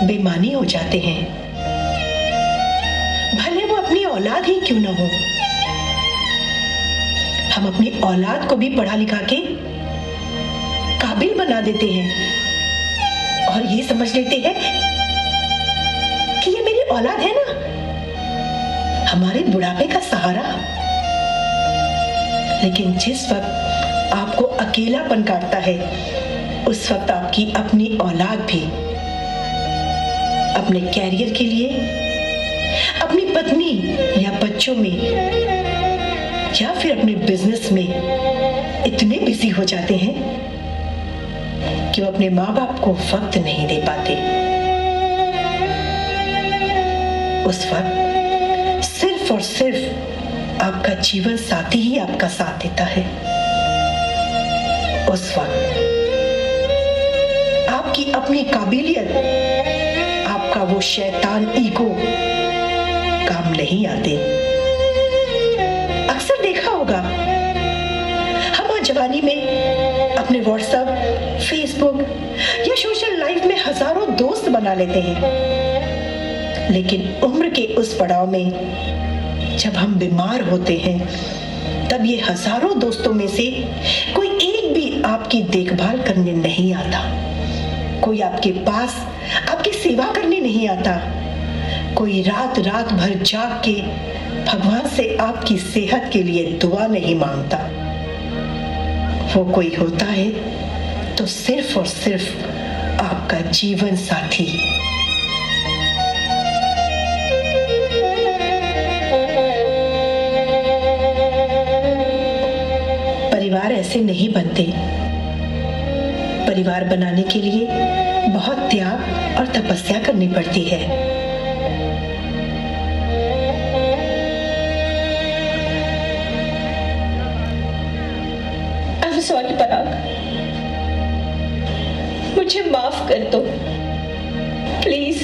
बेमानी हो जाते हैं। भले वो अपनी औलाद ही क्यों ना हो। हम अपनी औलाद को भी पढ़ा लिखा के काबिल बना देते हैं और ये समझ लेते हैं कि ये मेरी औलाद है ना, हमारे बुढ़ापे का सहारा। लेकिन जिस वक्त आपको अकेलापन काटता है, उस वक्त आपकी अपनी औलाद भी अपने कैरियर के लिए अपनी पत्नी या बच्चों में या फिर अपने बिजनेस में इतने बिजी हो जाते हैं कि वो अपने माँ बाप को वक्त नहीं दे पाते। उस वक्त सिर्फ और सिर्फ आपका जीवन साथी ही आपका साथ देता है। उस वक्त आपकी अपनी काबिलियत, आपका वो शैतान ईगो काम नहीं आते। अक्सर देखा होगा हम आज जवानी में अपने व्हाट्सएप, फेसबुक या सोशल लाइफ में हजारों दोस्त बना लेते हैं, लेकिन उम्र के उस पड़ाव में जब हम बीमार होते हैं तब ये हजारों दोस्तों में से कोई एक भी आपकी देखभाल करने नहीं आता, कोई आपके पास आपकी सेवा करने नहीं आता, कोई रात रात भर जाग के भगवान से आपकी सेहत के लिए दुआ नहीं मांगता। वो कोई होता है तो सिर्फ और सिर्फ आपका जीवन साथी। परिवार ऐसे नहीं बनते। परिवार बनाने के लिए बहुत त्याग और तपस्या करनी पड़ती है। सॉरी पराग, मुझे माफ कर दो प्लीज।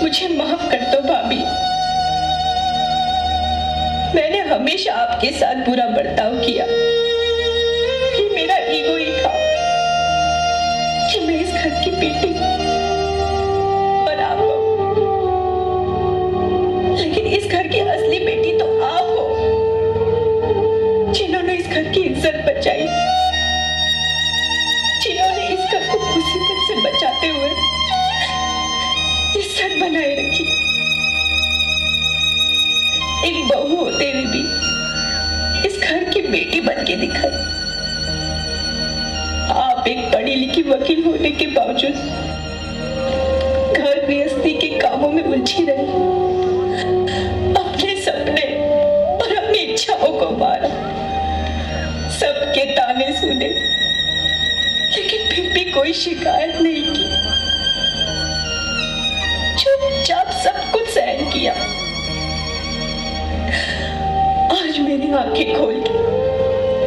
मुझे माफ कर दो भाभी, मैंने हमेशा आपके साथ बुरा बर्ताव किया। ये मेरा ईगो ही था कि मैं इस घर की बेटी और आप हो, लेकिन इस घर की असली बेटी तो आप हो, जिन्होंने इस घर की इज्जत बचाई, जिन्होंने इस घर को मुसीबत से बचाते हुए इज्जत बनाए रखी। एक बहू होते हुए भी इस बेटी बन के दिखाई। आप एक पढ़ी लिखी वकील होने के बावजूद घर गृहस्थी के कामों में उलझी रही, अपने सपने और अपनी इच्छाओं को मारा, सबके ताने सुने, लेकिन फिर भी कोई शिकायत नहीं की, चुपचाप सब कुछ सहन किया। आज मेरी आंखें खोल के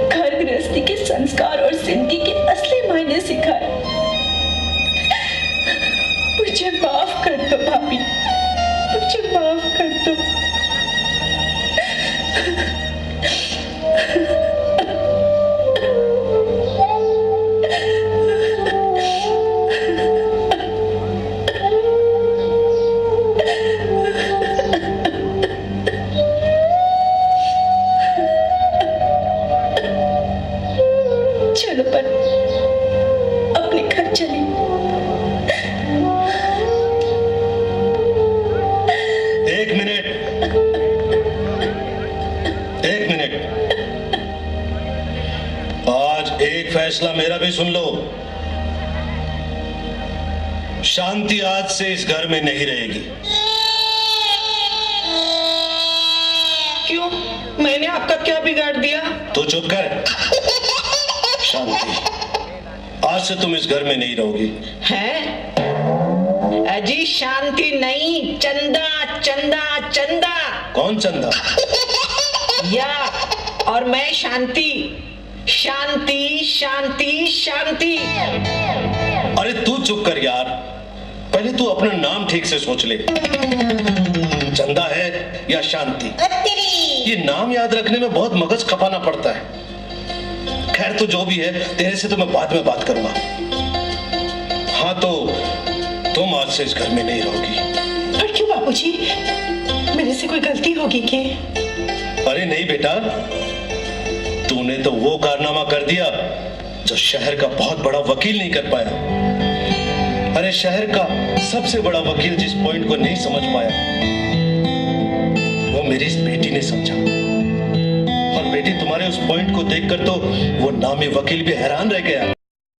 घर गृहस्थी के संस्कार और जिंदगी के असली मायने सिखाए। मुझे माफ कर दो भाभी, मुझे माफ कर दो। चलो पर अपने घर चले। एक मिनट, एक मिनट। आज एक फैसला मेरा भी सुन लो। शांति आज से इस घर में नहीं रहेगी। क्यों? मैंने आपका क्या बिगाड़ दिया? तो चुप कर। शांति, आज से तुम इस घर में नहीं रहोगी। हैं? अजी शांति नहीं, चंदा चंदा चंदा। कौन चंदा? या और मैं शांति। शांति शांति शांति। अरे तू चुप कर यार, पहले तू अपना नाम ठीक से सोच ले। चंदा है या शांति? ये नाम याद रखने में बहुत मगज खपाना पड़ता है। खैर तो जो भी है, तेरे से तो मैं बाद में बात करूंगा। हाँ तो तुम आज से इस घर में नहीं रहोगी। पर क्यों बापूजी, मेरे से कोई गलती होगी क्या? अरे नहीं बेटा, तूने तो वो कारनामा कर दिया जो शहर का बहुत बड़ा वकील नहीं कर पाया। अरे शहर का सबसे बड़ा वकील जिस पॉइंट को नहीं समझ पाया, वो मेरी इस बेटी ने समझा। और बेटी, तुम्हारे उस पॉइंट को देखकर तो वो नामी वकील भी हैरान रह गया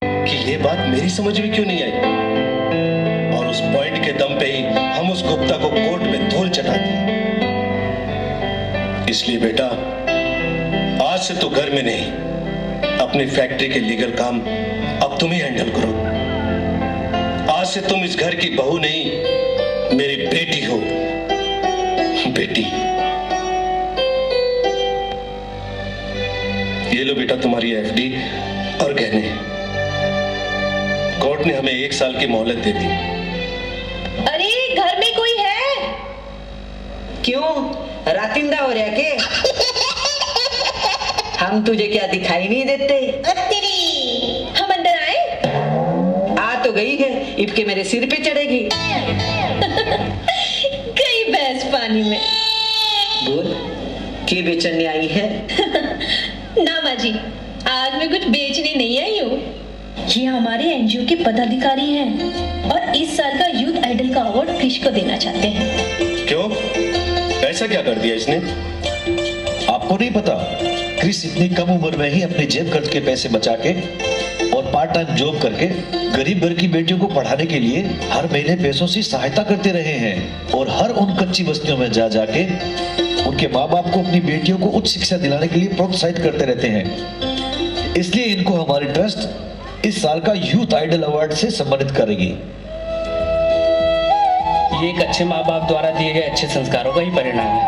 कि ये बात मेरी समझ में क्यों नहीं आई। और उस पॉइंट के दम पे ही हम उस गुप्ता को कोर्ट में धूल चटा दी। इसलिए बेटा, आज से तो घर में नहीं, अपनी फैक्ट्री के लीगल काम अब तुम ही हैंडल करो। आज से तुम इस घर की बहू नहीं, मेरी बेटी हो। बेटी, ये लो बेटा तुम्हारी एफडी और गहने। कोर्ट ने हमें 1 साल की मोहलत दे दी। अरे घर में कोई है? क्यों, रातिंदा हो रहा के? हम तुझे क्या दिखाई नहीं देते? हम अंदर आए? आ तो गई है, इबके मेरे सिर पे चढ़ेगी। गई भैंस पानी में। बोल, क्या बेचने आई है? ना माँ जी, आज मैं कुछ बेचने नहीं आई हूँ। ये हमारे एनजीओ के पदाधिकारी हैं और इस साल का यूथ आइडल का अवार्ड क्रिश को देना चाहते हैं। क्यों? ऐसा क्या कर दिया इसने? आपको नहीं पता, क्रिस इतनी कम उम्र में ही अपने जेब खर्च के पैसे बचा के और पार्ट टाइम जॉब करके गरीब घर की बेटियों को पढ़ाने के लिए हर महीने पैसों से सहायता करते रहे हैं। और हर उन कच्ची बस्तियों में जा जाके उनके माँ बाप को अपनी बेटियों को उच्च शिक्षा दिलाने के लिए प्रोत्साहित करते रहते हैं। इसलिए इनको हमारी ट्रस्ट इस साल का यूथ आइडल अवार्ड से सम्मानित करेगी। ये एक अच्छे माँ बाप द्वारा दिए गए अच्छे संस्कारों का ही परिणाम है।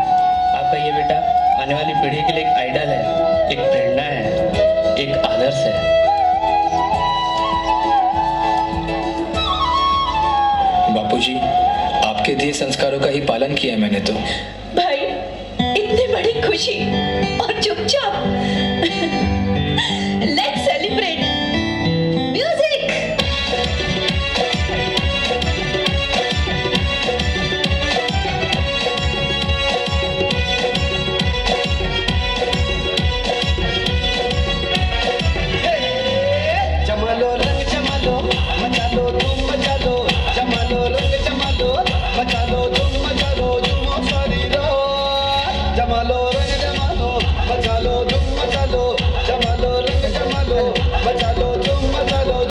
आपका ये बेटा आने वाली पीढ़ी के लिए एक आइडल है, एक प्रेरणा है, एक आदर्श है। बापूजी, आपके दिए संस्कारों का ही पालन किया मैंने तो। भाई, इतनी बड़ी खुशी और चुपचाप